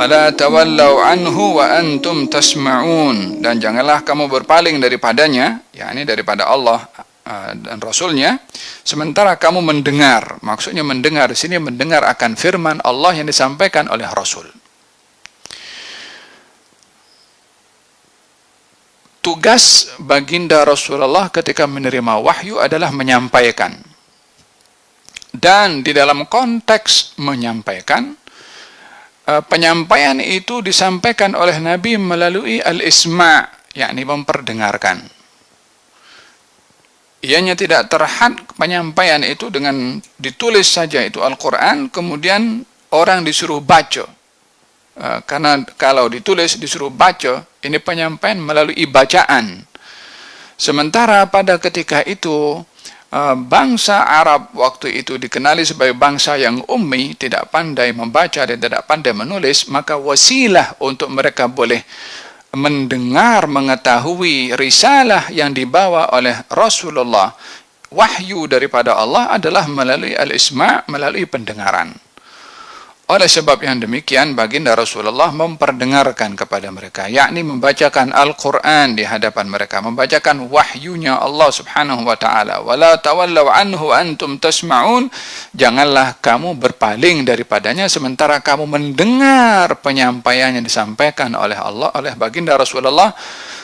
la tawallaw anhu wa antum tasma'un, dan janganlah kamu berpaling daripadanya, yakni daripada Allah dan Rasulnya, sementara kamu mendengar. Maksudnya mendengar di sini mendengar akan firman Allah yang disampaikan oleh Rasul. Tugas baginda Rasulullah ketika menerima wahyu adalah menyampaikan. Dan di dalam konteks menyampaikan, penyampaian itu disampaikan oleh Nabi melalui al-isma', yakni memperdengarkan. Ianya tidak terhad penyampaian itu dengan ditulis saja itu Al-Quran, kemudian orang disuruh baca. Karena kalau ditulis disuruh baca, ini penyampaian melalui bacaan. Sementara pada ketika itu, bangsa Arab waktu itu dikenali sebagai bangsa yang ummi, tidak pandai membaca dan tidak pandai menulis, maka wasilah untuk mereka boleh mendengar, mengetahui risalah yang dibawa oleh Rasulullah, wahyu daripada Allah, adalah melalui al-isma', melalui pendengaran. Oleh sebab yang demikian, baginda Rasulullah memperdengarkan kepada mereka, yakni membacakan Al-Quran di hadapan mereka, membacakan wahyunya Allah subhanahu wa ta'ala. Wala tawallaw anhu antum tasma'un, janganlah kamu berpaling daripadanya sementara kamu mendengar penyampaian yang disampaikan oleh Allah, oleh baginda Rasulullah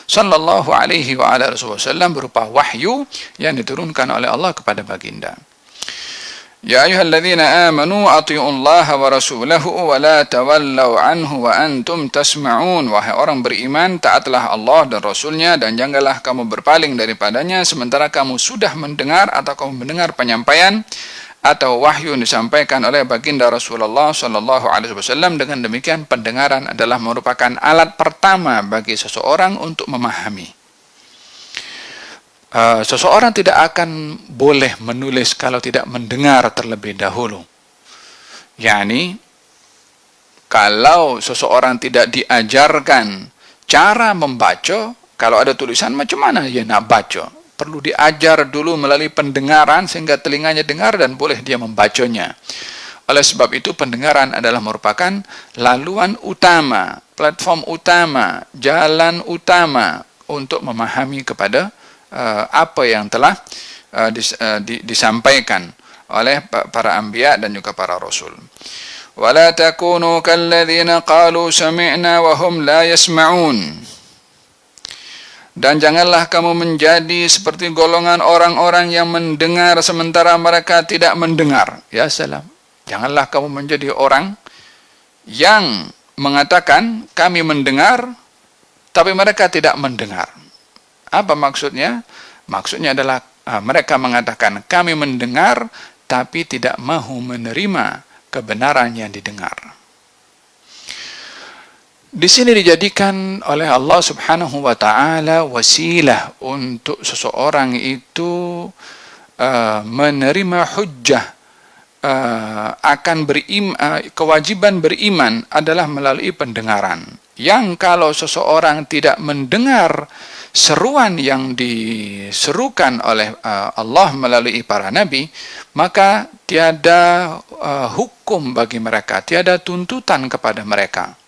sallallahu alaihi wa ala wasallam, berupa wahyu yang diturunkan oleh Allah kepada baginda. Ya ayyuhalladzina amanu athi'ullaha wa rasulahu wa la tawallaw anhu wa antum tasma'un. Wahai orang beriman, taatlah Allah dan Rasulnya, dan janganlah kamu berpaling daripadanya sementara kamu sudah mendengar atau kamu mendengar penyampaian atau wahyu yang disampaikan oleh baginda Rasulullah sallallahu alaihi wasallam. Dengan demikian, pendengaran adalah merupakan alat pertama bagi seseorang untuk memahami. Seseorang tidak akan boleh menulis kalau tidak mendengar terlebih dahulu. Yani, kalau seseorang tidak diajarkan cara membaca, kalau ada tulisan macam mana dia nak baca? Perlu diajar dulu melalui pendengaran sehingga telinganya dengar dan boleh dia membacanya. Oleh sebab itu, pendengaran adalah merupakan laluan utama, platform utama, jalan utama untuk memahami kepada apa yang telah disampaikan oleh para anbiya dan juga para rasul. Wala takunu kalladzina qalu sami'na wa hum la yasma'un. Dan janganlah kamu menjadi seperti golongan orang-orang yang mendengar sementara mereka tidak mendengar. Ya salam. Janganlah kamu menjadi orang yang mengatakan kami mendengar tapi mereka tidak mendengar. Apa maksudnya? Maksudnya adalah mereka mengatakan kami mendengar tapi tidak mahu menerima kebenaran yang didengar. Di sini dijadikan oleh Allah Subhanahu wa taala wasilah untuk seseorang itu menerima hujjah akan kewajiban beriman adalah melalui pendengaran. Yang kalau seseorang tidak mendengar seruan yang diserukan oleh Allah melalui para nabi, maka tiada hukum bagi mereka, tiada tuntutan kepada mereka.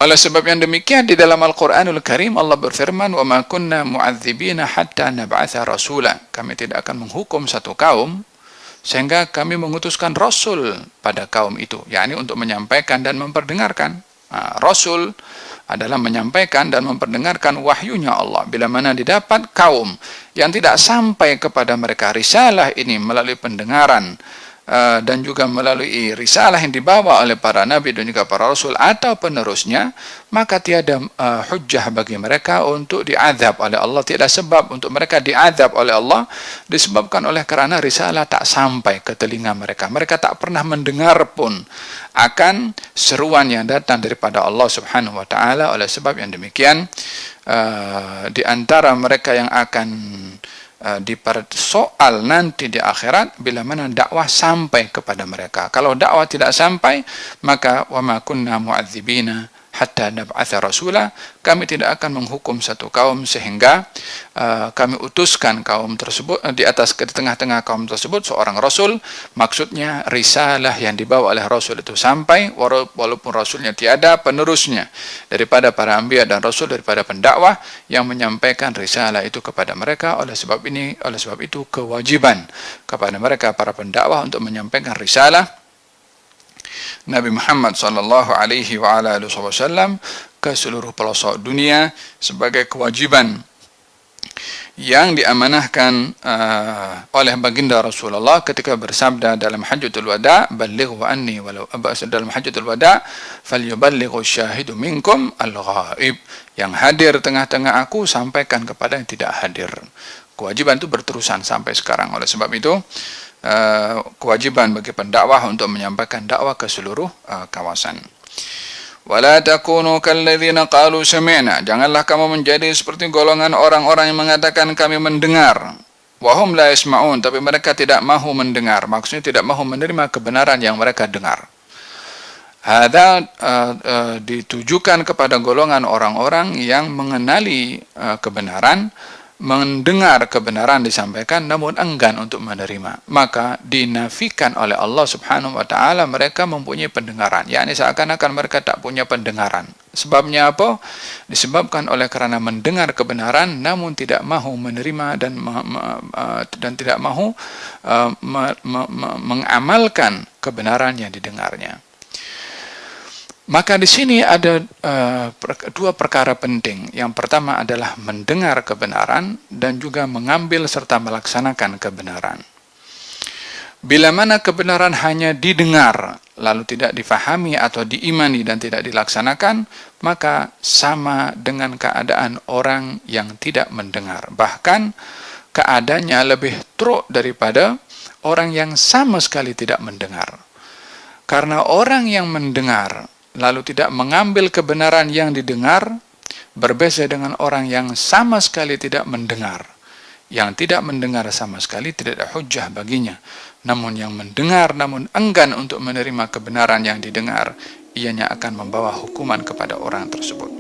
Oleh sebab yang demikian, di dalam Al-Quranul Karim Allah berfirman, wa ma kunna mu'adzibina hatta nab'atha rasula. Kami tidak akan menghukum satu kaum sehingga kami mengutuskan rasul pada kaum itu, yakni untuk menyampaikan dan memperdengarkan. Rasul adalah menyampaikan dan memperdengarkan wahyunya Allah. Bila mana didapat kaum yang tidak sampai kepada mereka risalah ini melalui pendengaran dan juga melalui risalah yang dibawa oleh para nabi dan juga para rasul atau penerusnya, maka tiada hujjah bagi mereka untuk diazab oleh Allah. Tiada sebab untuk mereka diazab oleh Allah disebabkan oleh karena risalah tak sampai ke telinga mereka. Mereka tak pernah mendengar pun akan seruan yang datang daripada Allah Subhanahu wa taala. Oleh sebab yang demikian, di antara mereka yang akan dipersoal nanti di akhirat bila mana dakwah sampai kepada mereka. Kalau dakwah tidak sampai, maka wa ma kunna mu'adzibina hatta nab'atha rasula, kami tidak akan menghukum satu kaum sehingga kami utuskan kaum tersebut di tengah-tengah kaum tersebut seorang rasul. Maksudnya risalah yang dibawa oleh rasul itu sampai, walaupun rasulnya tiada penerusnya daripada para anbiya dan rasul, daripada pendakwah yang menyampaikan risalah itu kepada mereka. Oleh sebab itu kewajiban kepada mereka para pendakwah untuk menyampaikan risalah Nabi Muhammad sallallahu alaihi wa ala alihi wasallam ke seluruh pelosok dunia sebagai kewajiban yang diamanahkan oleh baginda Rasulullah ketika bersabda dalam Hajjatul Wada, "Ballighu anni walau dalam Hajjatul Wada, falyuballighu syahidu minkum al-ghaib." Yang hadir tengah-tengah aku sampaikan kepada yang tidak hadir. Kewajiban itu berterusan sampai sekarang. Oleh sebab itu kewajiban bagi pendakwah untuk menyampaikan dakwah ke seluruh kawasan. Wala takunu kalladzina qalu sami'na, janganlah kamu menjadi seperti golongan orang-orang yang mengatakan kami mendengar, wa hum la yasma'un, tapi mereka tidak mahu mendengar, maksudnya tidak mahu menerima kebenaran yang mereka dengar. Hadza ditujukan kepada golongan orang-orang yang mengenali kebenaran, mendengar kebenaran disampaikan namun enggan untuk menerima, maka dinafikan oleh Allah Subhanahu wa taala mereka mempunyai pendengaran, yakni seakan-akan mereka tak punya pendengaran. Sebabnya apa? Disebabkan oleh karena mendengar kebenaran namun tidak mahu menerima dan tidak mahu mengamalkan kebenaran yang didengarnya. Maka di sini ada dua perkara penting. Yang pertama adalah mendengar kebenaran dan juga mengambil serta melaksanakan kebenaran. Bila mana kebenaran hanya didengar lalu tidak difahami atau diimani dan tidak dilaksanakan, maka sama dengan keadaan orang yang tidak mendengar. Bahkan keadaannya lebih teruk daripada orang yang sama sekali tidak mendengar. Karena orang yang mendengar lalu tidak mengambil kebenaran yang didengar, berbeda dengan orang yang sama sekali tidak mendengar. Yang tidak mendengar sama sekali tidak ada hujjah baginya. Namun yang mendengar namun enggan untuk menerima kebenaran yang didengar, ianya akan membawa hukuman kepada orang tersebut.